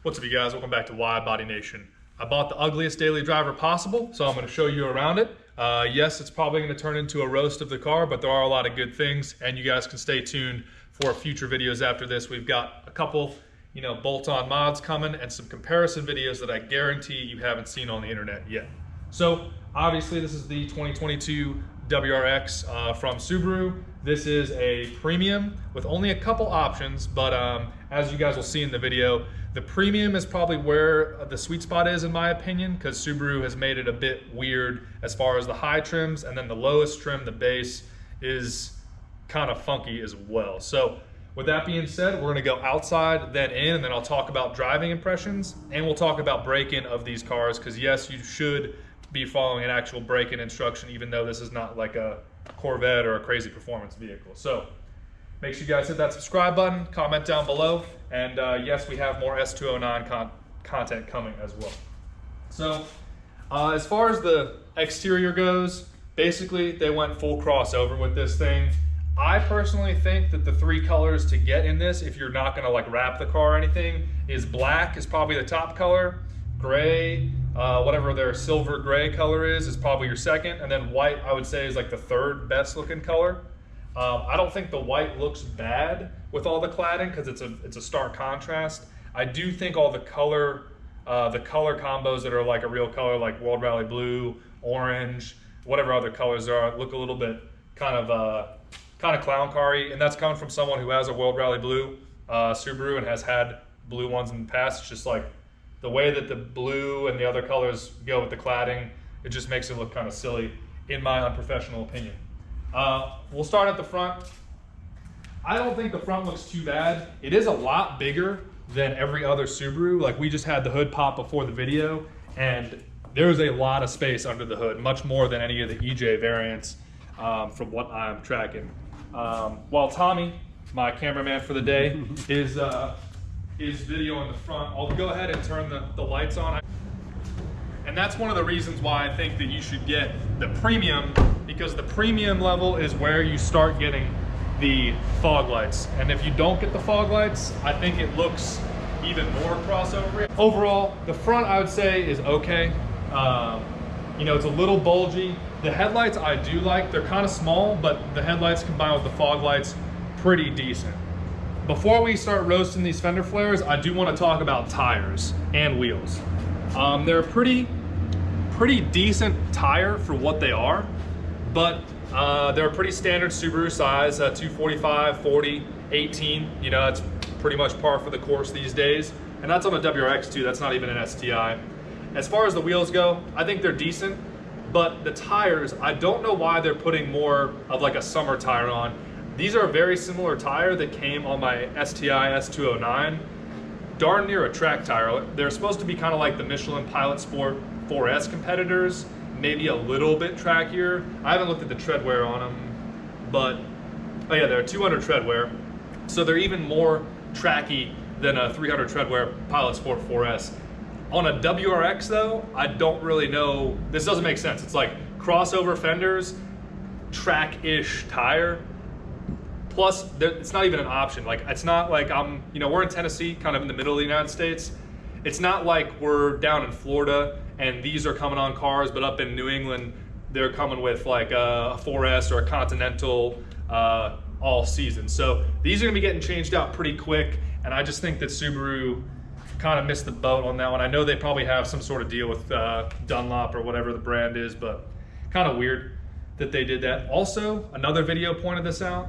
What's up, you guys? Welcome back to WIDEBODY Nation. I bought the ugliest daily driver possible, so I'm going to show you around it. Yes, it's probably going to turn into a roast of the car, but there are a lot of good things, and you guys can stay tuned for future videos after this. We've got a couple, bolt-on mods coming and some comparison videos that I guarantee you haven't seen on the internet yet. So, obviously, this is the 2022 WRX from Subaru. This is a premium with only a couple options, but as you guys will see in the video, the premium is probably where the sweet spot is, in my opinion, because Subaru has made it a bit weird as far as the high trims, and then the lowest trim, the base, is kind of funky as well. So with that being said, we're gonna go outside, then in, and then I'll talk about driving impressions, and we'll talk about break-in of these cars, because yes, you should be following an actual break-in instruction, even though this is not like a Corvette or a crazy performance vehicle. So make sure you guys hit that subscribe button, comment down below, and yes, we have more S209 content coming as well. So as far as the exterior goes, basically they went full crossover with this thing. I personally think that the three colors to get in this, if you're not gonna like wrap the car or anything, is black is probably the top color, gray, whatever their silver gray color is probably your second, and then white I would say is like the third best looking color. I don't think the white looks bad with all the cladding because it's a stark contrast. I do think all the color combos that are like a real color, like World Rally Blue, orange, whatever other colors there are, look a little bit kind of clown car-y, and that's coming from someone who has a World Rally Blue Subaru and has had blue ones in the past. It's just like the way that the blue and the other colors go with the cladding, it just makes it look kind of silly, in my unprofessional opinion. We'll start at the front. I don't think the front looks too bad. It is a lot bigger than every other Subaru. Like, we just had the hood pop before the video, and there's a lot of space under the hood, much more than any of the EJ variants from what I'm tracking. While Tommy, my cameraman for the day, is videoing the front, I'll go ahead and turn the lights on. And that's one of the reasons why I think that you should get the premium, because the premium level is where you start getting the fog lights. And if you don't get the fog lights, I think it looks even more crossover. Overall, the front I would say is okay. It's a little bulgy. The headlights I do like. They're kind of small, but the headlights combined with the fog lights, pretty decent. Before we start roasting these fender flares, I do want to talk about tires and wheels. They're a pretty decent tire for what they are, but they're a pretty standard Subaru size, 245, 40, 18. That's pretty much par for the course these days. And that's on a WRX too, that's not even an STI. As far as the wheels go, I think they're decent, but the tires, I don't know why they're putting more of like a summer tire on. These are a very similar tire that came on my STI S209. Darn near a track tire. They're supposed to be kind of like the Michelin Pilot Sport 4S competitors, maybe a little bit trackier. I haven't looked at the tread wear on them, but oh yeah, they're 200 tread wear, so they're even more tracky than a 300 tread wear Pilot Sport 4S. On a WRX though, I don't really know. This doesn't make sense. It's like crossover fenders, track-ish tire. Plus, it's not even an option. Like, it's not like we're in Tennessee, kind of in the middle of the United States. It's not like we're down in Florida and these are coming on cars, but up in New England, they're coming with like a 4S or a Continental all season. So these are gonna be getting changed out pretty quick, and I just think that Subaru kind of missed the boat on that one. I know they probably have some sort of deal with Dunlop or whatever the brand is, but kind of weird that they did that. Also, another video pointed this out.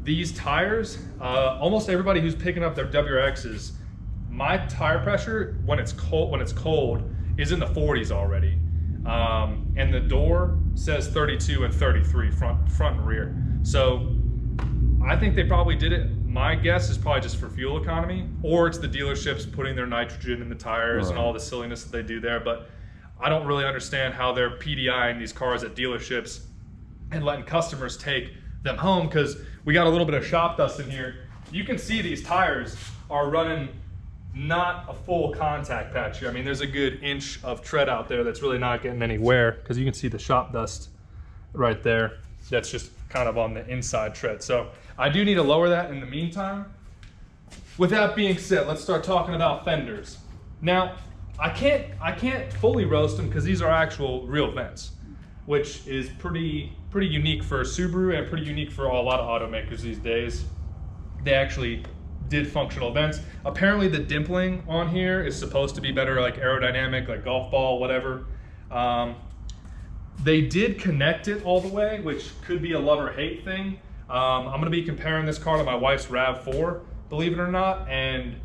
These tires, almost everybody who's picking up their WRXs, my tire pressure when it's cold is in the 40s already, and the door says 32 and 33 front and rear. So I think they probably did it. My guess is probably just for fuel economy, or it's the dealerships putting their nitrogen in the tires and all the silliness that they do there. But I don't really understand how they're PDIing these cars at dealerships and letting customers take them home, because we got a little bit of shop dust in here. You can see these tires are running not a full contact patch here. I mean, there's a good inch of tread out there that's really not getting any wear, because you can see the shop dust right there. That's just kind of on the inside tread. So I do need to lower that in the meantime. With that being said, let's start talking about fenders. Now, I can't fully roast them because these are actual real vents, which is pretty unique for Subaru and pretty unique for a lot of automakers these days. They actually did functional vents. Apparently the dimpling on here is supposed to be better, like aerodynamic, like golf ball, whatever. They did connect it all the way, which could be a love or hate thing. I'm gonna be comparing this car to my wife's RAV4, believe it or not, and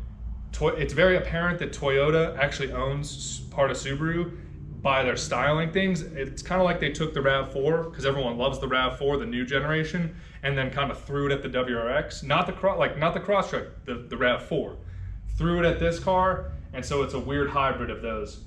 it's very apparent that Toyota actually owns part of Subaru by their styling things. It's kind of like they took the RAV4, because everyone loves the RAV4, the new generation, and then kind of threw it at the WRX, not the Crosstrek, the RAV4. Threw it at this car, and so it's a weird hybrid of those.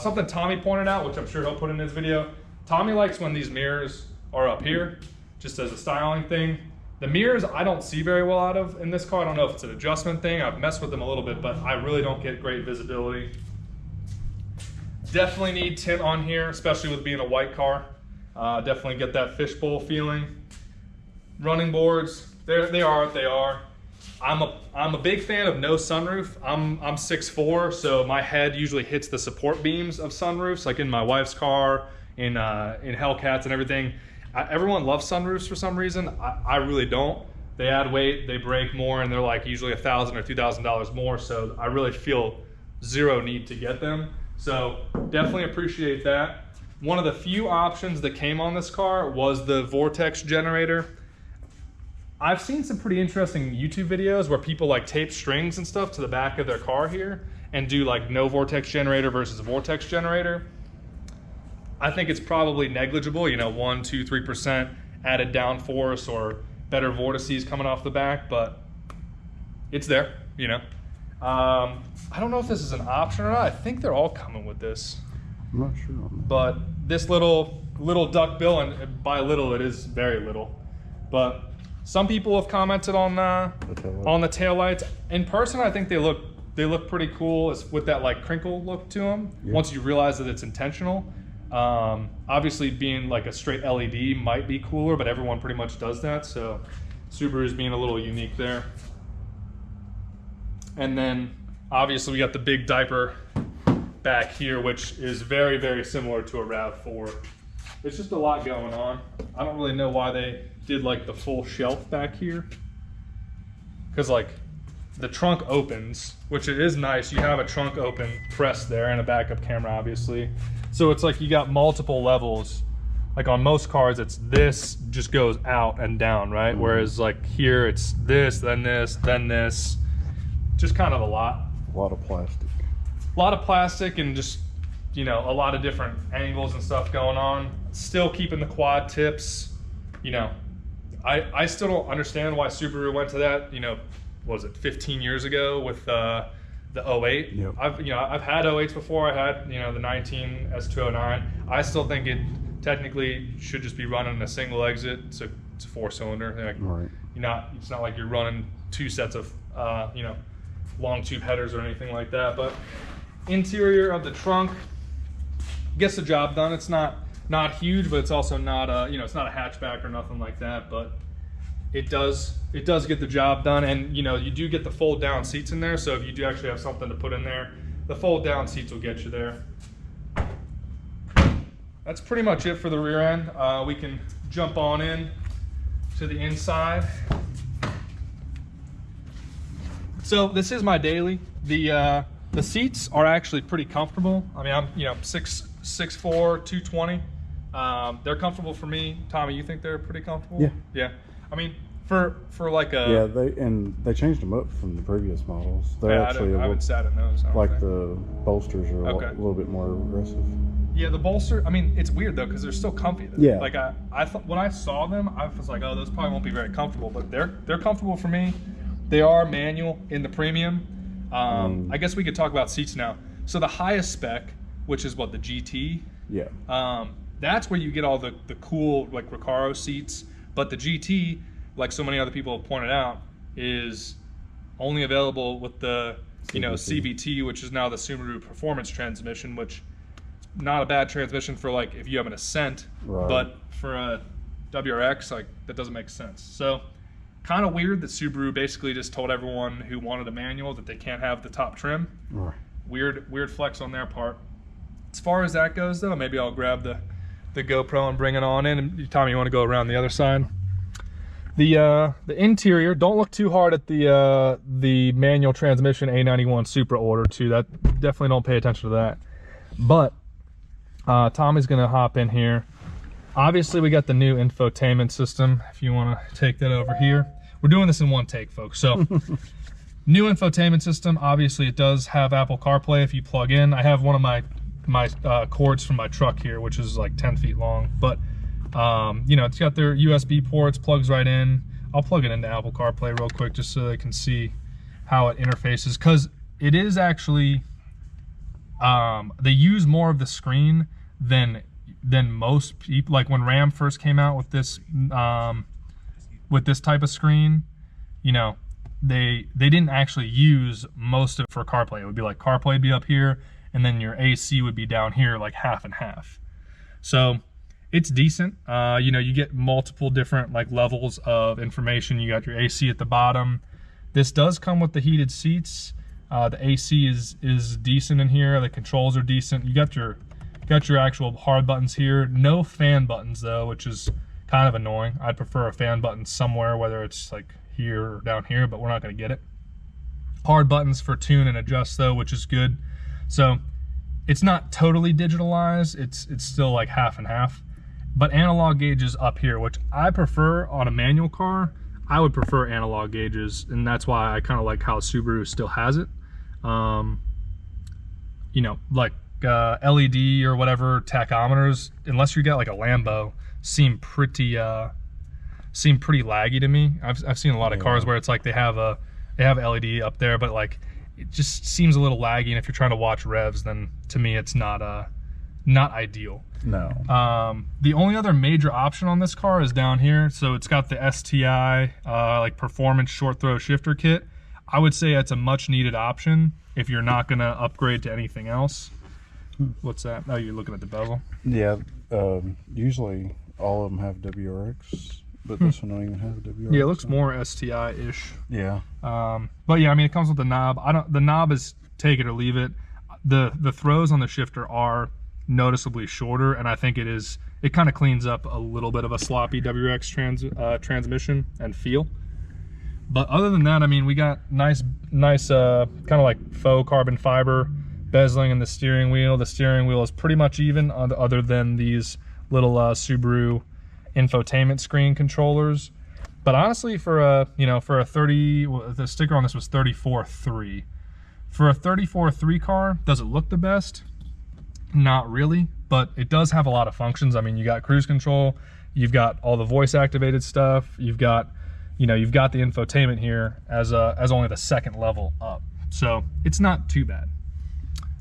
Something Tommy pointed out, which I'm sure he'll put in his video, Tommy likes when these mirrors are up here, just as a styling thing. The mirrors I don't see very well out of in this car. I don't know if it's an adjustment thing. I've messed with them a little bit, but I really don't get great visibility. Definitely need tint on here, especially with being a white car. Definitely get that fishbowl feeling. Running boards, they are what they are. I'm a big fan of no sunroof. I'm 6'4", so my head usually hits the support beams of sunroofs, like in my wife's car, in Hellcats and everything. Everyone loves sunroofs for some reason. I really don't. They add weight, they break more, and they're like usually $1,000 or $2,000 more. So I really feel zero need to get them. So definitely appreciate that. One of the few options that came on this car was the vortex generator. I've seen some pretty interesting YouTube videos where people like tape strings and stuff to the back of their car here and do like no vortex generator versus a vortex generator. I think it's probably negligible, you know, 1, 2, 3% added downforce or better vortices coming off the back, but it's there, you know. I don't know if this is an option or not. I think they're all coming with this. I'm not sure on that. But this little duckbill, and by little it is very little, but some people have commented on the taillights. In person, I think they look pretty cool with that like crinkle look to them. Yeah. Once you realize that it's intentional. Obviously being like a straight LED might be cooler, but everyone pretty much does that. So Subaru's being a little unique there. And then obviously we got the big diaper back here, which is very, very similar to a RAV4. There's just a lot going on. I don't really know why they did like the full shelf back here. Cause like the trunk opens, which it is nice. You have a trunk open press there and a backup camera, obviously. So it's like you got multiple levels. Like on most cars, it's this just goes out and down, right? Mm-hmm. Whereas like here, it's this, then this, then this. Just kind of a lot. A lot of plastic. A lot of plastic and just, you know, a lot of different angles and stuff going on. Still keeping the quad tips. You know, I still don't understand why Subaru went to that, you know, what was it, 15 years ago with the 08. Yep. I've had 08s before. I had, you know, the 19 S209. I still think it technically should just be running a single exit. It's a 4-cylinder. Like, right. It's not like you're running 2 sets of you know, long tube headers or anything like that. But interior of the trunk gets the job done. It's not huge, but it's also not you know, it's not a hatchback or nothing like that. But it does get the job done, and you know, you do get the fold down seats in there, so if you do actually have something to put in there, the fold down seats will get you there. That's pretty much it for the rear end. We can jump on in to the inside. So this is my daily. The seats are actually pretty comfortable. I mean, I'm 6'4", 220. They're comfortable for me. Tommy, you think they're pretty comfortable? Yeah. Yeah. I mean, for like a... Yeah, they changed them up from the previous models. They're actually I haven't sat in those. Like the bolsters are a little bit more aggressive. Yeah, the bolster, I mean, it's weird though, because they're still comfy. Yeah. Like I thought when I saw them, I was like, oh, those probably won't be very comfortable, but they're comfortable for me. They are manual in the premium. I guess we could talk about seats now. So the highest spec, which is what, the GT? Yeah. That's where you get all the cool like Recaro seats. But the GT, like so many other people have pointed out, is only available with the CVT, which is now the Subaru Performance transmission, which is not a bad transmission for like if you have an Ascent, right. But for a WRX, like that doesn't make sense. So kind of weird that Subaru basically just told everyone who wanted a manual that they can't have the top trim. Right. weird flex on their part. As far as that goes though, maybe I'll grab the GoPro and bring it on in. And Tommy, you want to go around the other side? The interior, don't look too hard at the manual transmission A91 Supra order too. That definitely don't pay attention to that. But Tommy's gonna hop in here. Obviously we got the new infotainment system. If you want to take that over here, we're doing this in one take, folks. So new infotainment system. Obviously it does have Apple CarPlay if you plug in. I have one of my cords from my truck here, which is like 10 feet long, but you know, it's got their USB ports, plugs right in. I'll plug it into Apple CarPlay real quick just so they can see how it interfaces, because it is actually they use more of the screen than most people. Like when Ram first came out with this type of screen, you know, they didn't actually use most of it for CarPlay. It would be like CarPlay would be up here, and then your AC would be down here, like half and half. So it's decent. You know, you get multiple different like levels of information. You got your AC at the bottom. This does come with the heated seats. The AC is decent in here. The controls are decent. You got your actual hard buttons here. No fan buttons though, which is kind of annoying. I'd prefer a fan button somewhere, whether it's like here or down here, but we're not going to get it. Hard buttons for tune and adjust though, which is good. So it's not totally digitalized. It's still like half and half. But analog gauges up here, which I prefer on a manual car. I would prefer analog gauges, and that's why I kind of like how Subaru still has it. You know, like LED or whatever tachometers, unless you got like a Lambo, seem pretty laggy to me. I've seen a lot of cars where it's like they have LED up there, but like it just seems a little laggy. And if you're trying to watch revs, then to me it's not ideal. No. The only other major option on this car is down here. So it's got the STI like performance short throw shifter kit. I would say it's a much needed option if you're not going to upgrade to anything else. What's that? Oh, you're looking at the bezel? Yeah. Usually all of them have WRX, but this one don't even have WRX. Yeah, it looks more STI-ish. Yeah. But yeah, I mean, it comes with the knob. The knob is take it or leave it. The throws on the shifter are noticeably shorter, and I think it kind of cleans up a little bit of a sloppy WRX transmission and feel. But other than that, I mean, we got nice kind of like faux carbon fiber bezeling in the steering wheel. The steering wheel is pretty much even, other than these little Subaru infotainment screen controllers. But honestly, for a 30, the sticker on this was 34.3. For a 34.3 car, does it look the best? Not really, but it does have a lot of functions. I mean, you got cruise control, you've got all the voice activated stuff, you've got the infotainment here as only the second level up. So it's not too bad.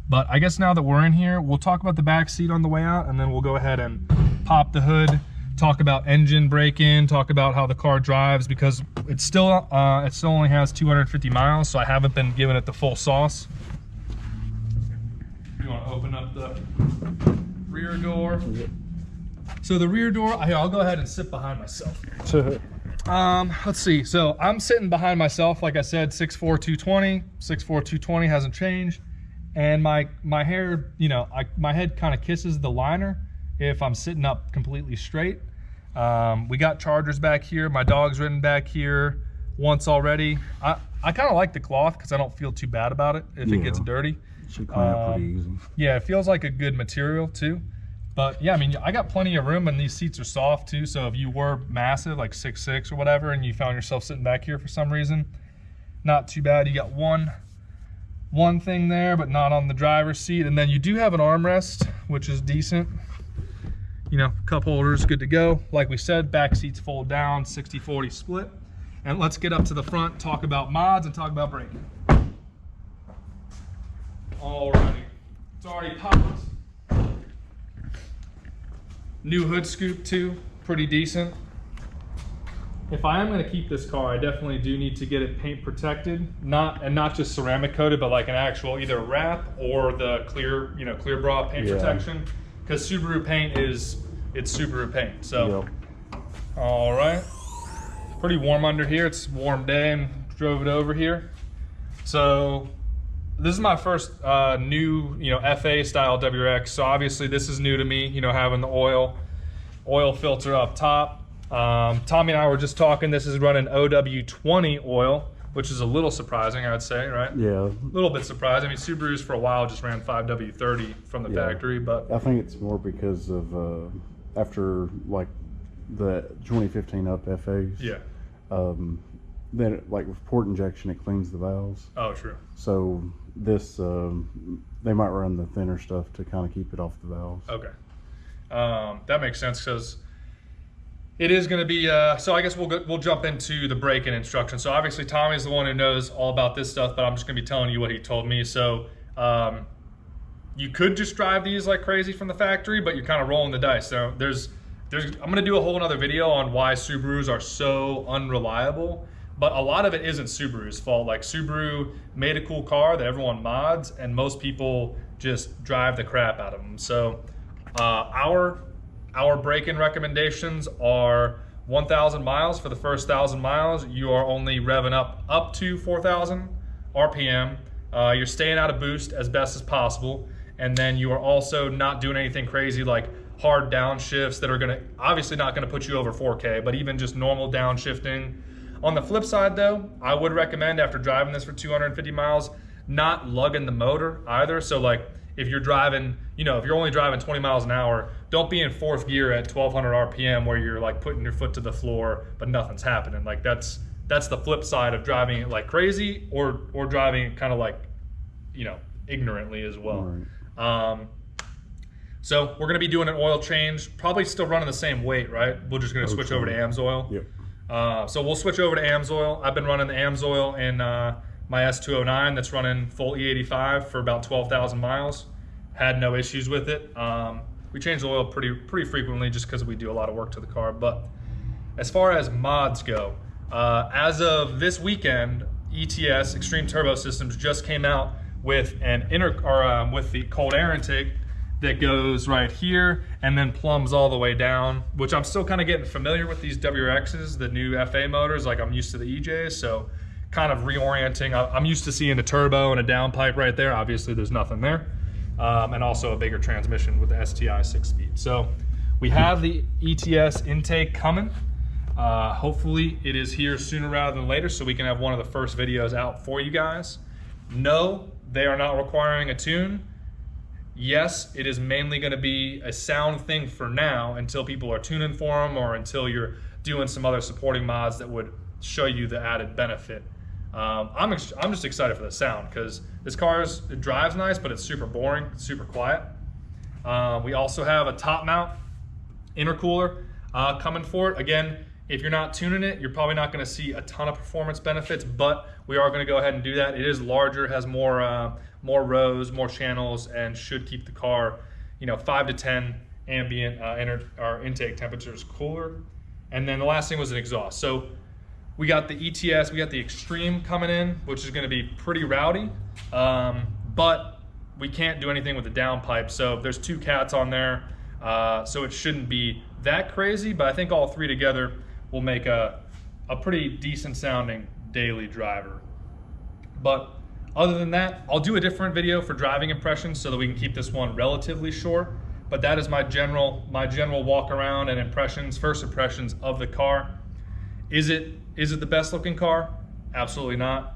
But I guess now that we're in here, we'll talk about the back seat on the way out, and then we'll go ahead and pop the hood, talk about engine break-in, talk about how the car drives, because it still only has 250 miles, so I haven't been giving it the full sauce. You want to open up the rear door? So the rear door, I'll go ahead and sit behind myself. Let's see. So I'm sitting behind myself, like I said, 6'4", 220. 6'4", 220 hasn't changed. And my hair, you know, my head kind of kisses the liner if I'm sitting up completely straight. We got chargers back here. My dog's ridden back here once already. I kind of like the cloth because I don't feel too bad about it if it gets dirty. Should clean up pretty easy. Yeah, it feels like a good material too. But yeah, I mean, I got plenty of room, and these seats are soft too. So if you were massive, like 6'6" or whatever, and you found yourself sitting back here for some reason, not too bad. You got one thing there, but not on the driver's seat. And then you do have an armrest, which is decent. You know, cup holders, good to go. Like we said, back seats fold down, 60-40 split. And let's get up to the front, talk about mods, and talk about braking. Alrighty, it's already popped. New hood scoop too, pretty decent. If I am going to keep this car, I definitely do need to get it paint protected, not just ceramic coated, but like an actual either wrap or the clear bra paint protection. Because Subaru paint it's Subaru paint. So, all right, pretty warm under here. It's a warm day, and drove it over here. So this is my first new, FA style WRX. So obviously this is new to me, having the oil filter up top. Tommy and I were just talking, this is running OW20 oil, which is a little surprising, I would say, right? Yeah. A little bit surprising. I mean, Subarus for a while just ran 5W30 from the factory, but I think it's more because of after like the 2015 up FAs. Yeah. Then like with port injection, it cleans the valves. Oh, true. So this they might run the thinner stuff to kind of keep it off the valves. Okay. That makes sense because it is going to be, so I guess we'll jump into the break-in instructions. So obviously Tommy's the one who knows all about this stuff, but I'm just going to be telling you what he told me. So you could just drive these like crazy from the factory, but you're kind of rolling the dice. So I'm going to do a whole another video on why Subarus are so unreliable, but a lot of it isn't Subaru's fault. Like Subaru made a cool car that everyone mods, and most people just drive the crap out of them. So our break-in recommendations are 1,000 miles. For the first 1,000 miles, you are only revving up to 4,000 RPM. You're staying out of boost as best as possible. And then you are also not doing anything crazy like hard downshifts that are obviously not gonna put you over 4K, but even just normal downshiffting. On the flip side though, I would recommend after driving this for 250 miles, not lugging the motor either. So like if you're driving, if you're only driving 20 miles an hour, don't be in fourth gear at 1,200 RPM where you're like putting your foot to the floor, but nothing's happening. Like that's the flip side of driving it like crazy or driving it kind of like, ignorantly as well. Right. So we're gonna be doing an oil change, probably still running the same weight, right? We're just gonna switch over to AMSOIL. Yep. So we'll switch over to AMSOIL. I've been running the AMSOIL in my S209 that's running full E85 for about 12,000 miles. Had no issues with it. We change the oil pretty frequently just because we do a lot of work to the car. But as far as mods go, as of this weekend, ETS Extreme Turbo Systems just came out with with the cold air intake that goes right here and then plumbs all the way down, which I'm still kind of getting familiar with these WRXs, the new FA motors. Like I'm used to the EJs, so kind of reorienting. I'm used to seeing a turbo and a downpipe right there. Obviously there's nothing there. And also a bigger transmission with the STI 6-speed. So we have the ETS intake coming. Hopefully it is here sooner rather than later so we can have one of the first videos out for you guys. No, they are not requiring a tune. Yes, it is mainly going to be a sound thing for now until people are tuning for them or until you're doing some other supporting mods that would show you the added benefit. I'm just excited for the sound because this car it drives nice, but it's super boring, super quiet. We also have a top mount intercooler coming for it. Again, if you're not tuning it, you're probably not going to see a ton of performance benefits, but we are going to go ahead and do that. It is larger, has more rows, more channels, and should keep the car, 5 to 10 ambient intake temperatures cooler. And then the last thing was an exhaust. So we got the ETS, we got the Extreme coming in, which is going to be pretty rowdy, but we can't do anything with the downpipe. So there's 2 cats on there, so it shouldn't be that crazy, but I think all 3 together will make a pretty decent sounding daily driver. But other than that, I'll do a different video for driving impressions so that we can keep this one relatively short. But that is my general walk around and first impressions of the car. Is it the best looking car? Absolutely not.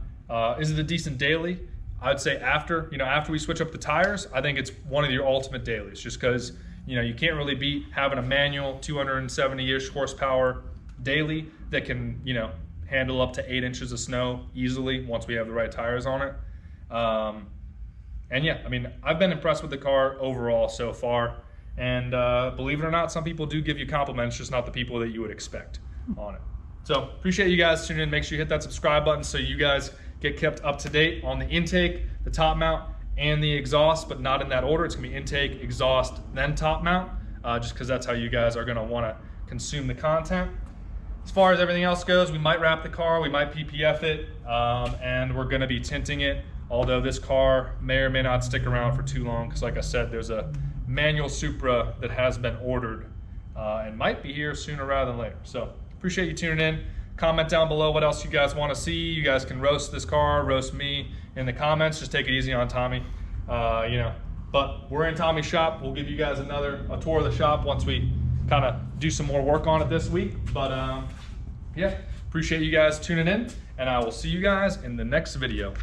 Is it a decent daily? I'd say after we switch up the tires, I think it's one of your ultimate dailies, just because you can't really beat having a manual 270-ish horsepower daily that can handle up to 8 inches of snow easily once we have the right tires on it. And yeah, I mean, I've been impressed with the car overall so far. And believe it or not, some people do give you compliments, just not the people that you would expect on it. So appreciate you guys tuning in. Make sure you hit that subscribe button so you guys get kept up to date on the intake, the top mount, and the exhaust, but not in that order. It's gonna be intake, exhaust, then top mount, just because that's how you guys are gonna wanna consume the content. As far as everything else goes, we might wrap the car, we might PPF it, and we're gonna be tinting it, although this car may or may not stick around for too long, because like I said, there's a manual Supra that has been ordered and might be here sooner rather than later. So appreciate you tuning in. Comment down below what else you guys want to see. You guys can roast this car, roast me in the comments. Just take it easy on Tommy. You know, but we're in Tommy's shop. We'll give you guys a tour of the shop once we kind of do some more work on it this week. But yeah, appreciate you guys tuning in, and I will see you guys in the next video.